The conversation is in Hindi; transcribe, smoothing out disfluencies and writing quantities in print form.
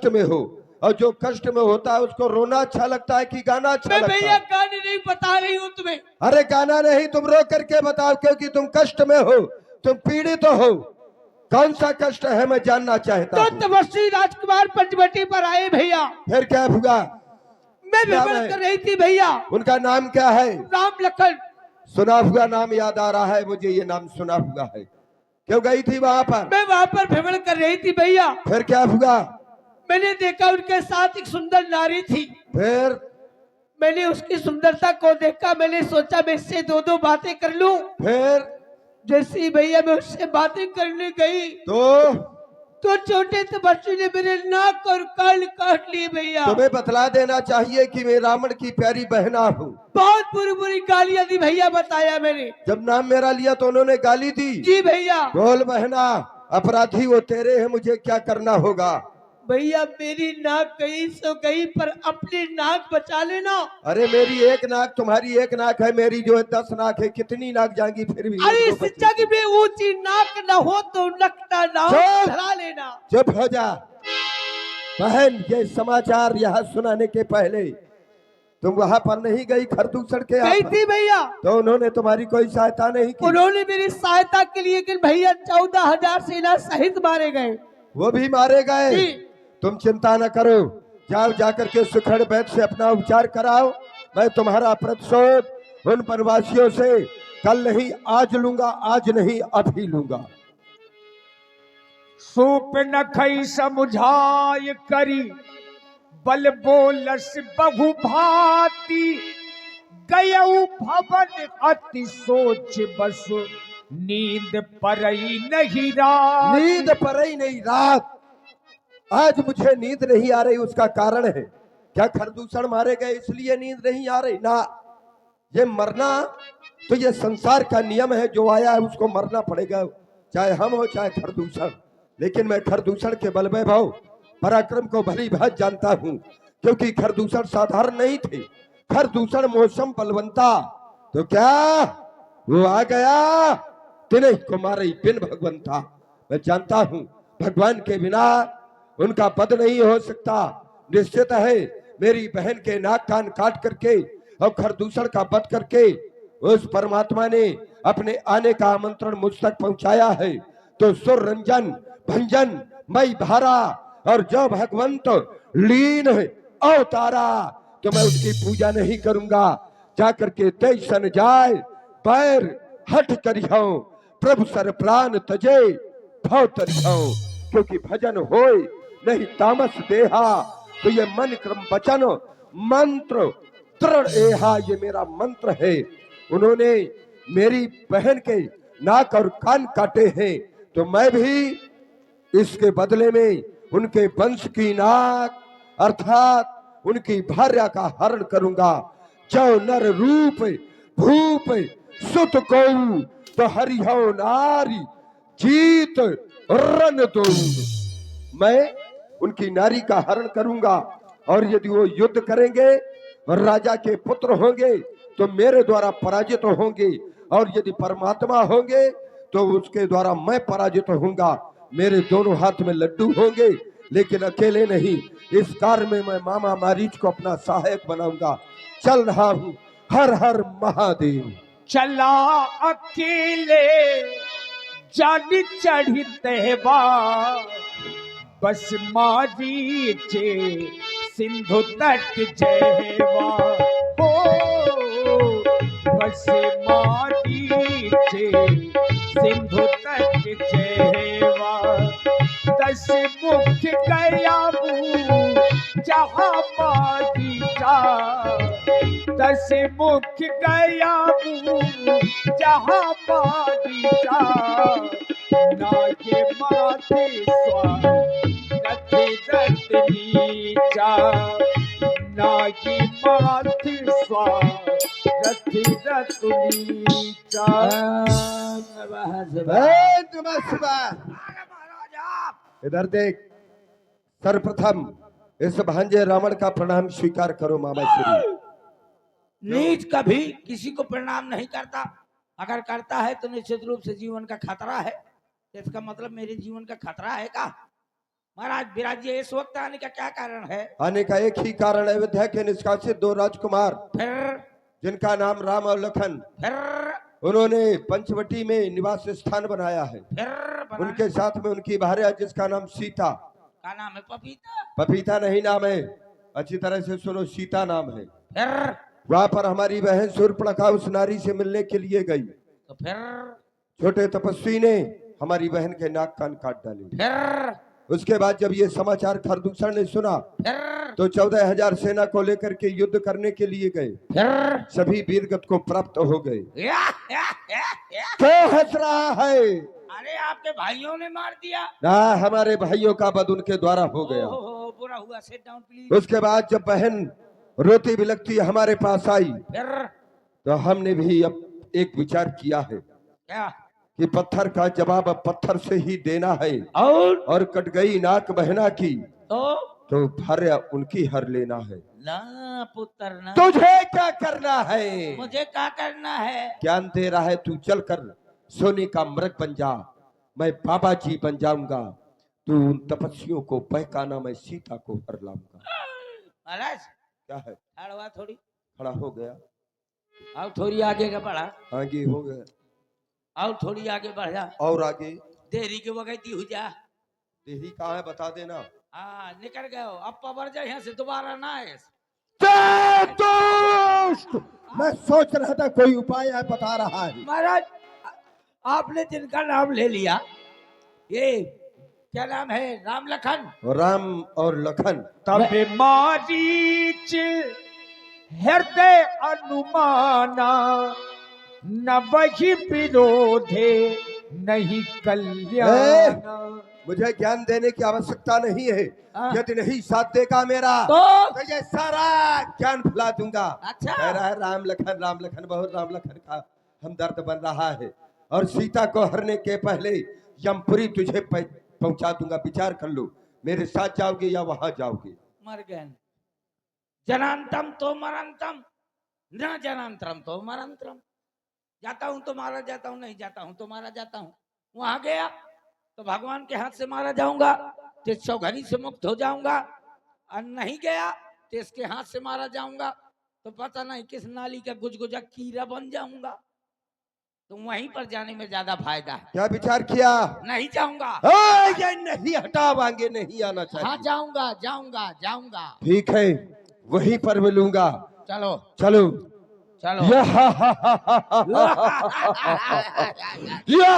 कष्ट में हो, और जो कष्ट में होता है उसको रोना अच्छा लगता है कि गाना अच्छा मैं लगता भैया है? गाने नहीं बता रही हूँ तुम्हें। अरे गाना नहीं, तुम रो करके बताओ, क्योंकि तुम कष्ट में हो, तुम पीड़ित हो। कौन सा कष्ट है मैं जानना चाहता तो हूँ। तपस्वी राजकुमार पंचवटी पर आए भैया। फिर क्या हुआ? मैं क्या भ्रमण है? कर रही थी भैया। उनका नाम क्या है? राम लखन। सुना हुआ नाम याद आ रहा है मुझे, ये नाम सुना हुआ है। क्यों गई थी वहां पर? मैं वहां पर भ्रमण कर रही थी भैया। फिर क्या हुआ? मैंने देखा उनके साथ एक सुंदर नारी थी। फिर? मैंने उसकी सुंदरता को देखा, मैंने सोचा मैं इससे दो दो बातें कर लूं। फिर? जैसे ही भैया मैं उससे बातें करने गई तो छोटे तपस्वी ने मेरे नाक और कान काट लिए भैया। तुम्हें बतला देना चाहिए कि मैं रावण की प्यारी बहना हूँ। बहुत बुरी बुरी गालियां दी भैया, बताया मैंने। जब नाम मेरा लिया तो उन्होंने गाली दी? जी भैया। बोल बहना, अपराधी वो तेरे हैं, मुझे क्या करना होगा? भैया मेरी नाक गई सो गई, पर अपनी नाक बचा लेना। अरे मेरी एक नाक, तुम्हारी एक नाक है, मेरी जो है 10 नाक है, कितनी नाक जाएंगी फिर भी? अरे एक इस दो जग में ऊंची नाक न हो तो नकटा नाक चुप! धरा लेना। चुप हो जा बहन। ये समाचार यहाँ सुनाने के पहले तुम वहां पर नहीं गई खरदूसण के यहाँ गई पर? थी भैया। तो उन्होंने तुम्हारी कोई सहायता नहीं की? उन्होंने मेरी सहायता के लिए कि भैया 14,000 सेना सहित मारे गए। वो भी मारे गए? जी। तुम चिंता न करो, जाओ जाकर के सुखड़ वैद्य से अपना उपचार कराओ। मैं तुम्हारा प्रतिशोध उन वनवासियों से कल नहीं आज लूंगा, आज नहीं अभी लूंगा। सूप न खई समुझाय करी, बल बोलस बहु भांति, गयऊ भवन अति सोच बस, नींद परई नहीं रात। नींद परई नहीं रात। आज मुझे नींद नहीं आ रही, उसका कारण है क्या? खरदूषण मारे गए इसलिए नींद नहीं आ रही ना। ये मरना तो ये संसार का नियम है, जो आया है उसको मरना पड़ेगा, चाहे हम हो चाहे खरदूषण। लेकिन मैं खरदूषण के बल वैभव पराक्रम को भली भांति जानता हूं, क्योंकि खरदूषण साधारण नहीं थे। खरदूषण मौसम बलवंता, तो क्या वो आ गया तिन्हीं को मारे बिन भगवंता। मैं जानता हूं भगवान के बिना उनका वध नहीं हो सकता। निश्चित है मेरी बहन के नाक कान काट करके और खरदूषण का वध करके उस परमात्मा ने अपने आने का आमंत्रण मुझ तक पहुंचाया है। तो सुर रंजन भंजन मई धारा, और जो भगवंत लीन अवतारा, तो मैं उसकी पूजा नहीं करूंगा। जाकर के तेज सन जाए पैर हट करियो, प्रभु सर प्राण तजे भाव तरियो। क्योंकि भजन होए नहीं तामस देहा, तो ये मन क्रम वचन मंत्र तृण एहा, ये मेरा मंत्र है। उन्होंने मेरी बहन के नाक और कान काटे हैं, तो मैं भी इसके बदले में उनके वंश की नाक अर्थात उनकी भार्या का हरण करूंगा। जो नर रूप भूप सुत को, तो हरिहो नारी जीत रन दो। मैं उनकी नारी का हरण करूंगा, और यदि वो युद्ध करेंगे और राजा के पुत्र होंगे तो मेरे द्वारा पराजित होंगे, और यदि परमात्मा होंगे तो उसके द्वारा मैं पराजित होऊंगा। मेरे दोनों हाथ में लड्डू होंगे, लेकिन अकेले नहीं। इस कार्य में मैं मामा मारीच को अपना सहायक बनाऊंगा। चल रहा हूं, हर हर महादेव। चला अकेले जान चढ़ी तहवा, बस मारी चे सिंधु तट जहवा हो, बस मारी चे सिंधु तट जहवा। 10 मुख गयाबू जहाँ पादी का, 10 मुख गयाबू जहाँ पादी का, ना के माथे स्वागत नीचा, ना की माथे स्वागत नीचा। इधर देख, सर्वप्रथम इस भांजे रावण का प्रणाम स्वीकार करो मामा श्री। नीच कभी किसी को प्रणाम नहीं करता, अगर करता है तो निश्चित रूप से जीवन का खतरा है। इसका मतलब मेरे जीवन का खतरा है का? महाराज विराजिए, इस वक्त आने का क्या कारण है? आने का एक ही कारण है, अयोध्या के निष्कासित 2 राजकुमार फिर जिनका नाम राम और लखन, फिर उन्होंने पंचवटी में निवास स्थान बनाया है। फिर बनाने उनके साथ में उनकी भार्या जिसका नाम सीता, का नाम है पपीता। पपीता नहीं नाम है, अच्छी तरह से सुनो, सीता नाम है। फिर वहां पर हमारी बहन शूर्पणखा उस नारी से मिलने के लिए गई। तो फिर छोटे तपस्वी ने हमारी बहन के नाक कान काट डाले। फिर उसके बाद जब ये समाचार खरदूषण ने सुना फिर तो 14,000 सेना को लेकर के युद्ध करने के लिए गए। फिर सभी वीरगत को प्राप्त हो गए। या, या, या, या। क्यों हंस रहा है? अरे आपके भाइयों ने मार दिया। ना, हमारे भाइयों का वध उनके द्वारा हो गया। ओहो, बुरा हुआ, सिट डाउन प्लीज। उसके बाद जब बहन रोती बिलखती हमारे पास आई फिर तो हमने भी अब एक विचार किया है क्या? कि पत्थर का जवाब अब पत्थर से ही देना है। और कट गई नाक बहना की तो भार्या उनकी हर लेना है। ना पुत्र ना, तुझे क्या करना है? मुझे क्या करना है? ज्ञान दे रहा है, तू चल कर सोने का मृग बन जा, मैं बाबा जी बन जाऊंगा। तू उन तपस्वियों को बहकाना, मैं सीता को हर लाऊंगा। महाराज क्या है? खड़ा थोड़ी, खड़ा हो गया, आओ थोड़ी आगे का बढ़ा, आगे हो गया, आओ थोड़ी आगे बढ़ जा, और आगे। देरी के वक्त हो जा। देही कहाँ है बता देना। हाँ निकल गए हो, अब पवर जाए यहाँ से दोबारा ना आए। दोस्त, मैं सोच रहा था कोई उपाय है, बता रहा है। महाराज आपने जिनका नाम ले लिया, ये क्या नाम है? राम लखन। राम और लखन। तब मारीच हृदय अनुमाना, न वही विरोधे नहीं कल्याण। मुझे ज्ञान देने की आवश्यकता नहीं है। हाँ। यदि नहीं साथ देगा मेरा तो ये सारा ज्ञान भुला दूंगा। अच्छा। कह रहा है राम लखन, बहुत राम लखन का हमदर्द बन रहा है, और सीता को हरने के पहले यमपुरी तुझे पहुंचा दूंगा। विचार कर लो, मेरे साथ जाओगे या वहां जाओगे? मर गए। जनांतम तो मरंतम, न जनांतरम तो मरंतरम। जाता हूं तो मारा जाता हूं, नहीं जाता हूं तो मारा जाता हूं। वहां गया तो भगवान के हाथ से मारा जाऊंगा, तो चौघरी से मुक्त हो जाऊंगा, और नहीं गया तो इसके हाथ से मारा जाऊंगा, तो पता नहीं किस नाली का गुजगुजा कीड़ा बन जाऊंगा। तो वहीं पर जाने में ज्यादा फायदा है। क्या विचार किया? नहीं जाऊंगा। ये नहीं हटावांगे, नहीं आना चाहिए। हाँ जाऊंगा जाऊंगा जाऊंगा। ठीक है, वहीं पर मिलूंगा। चलो चलो चलो। या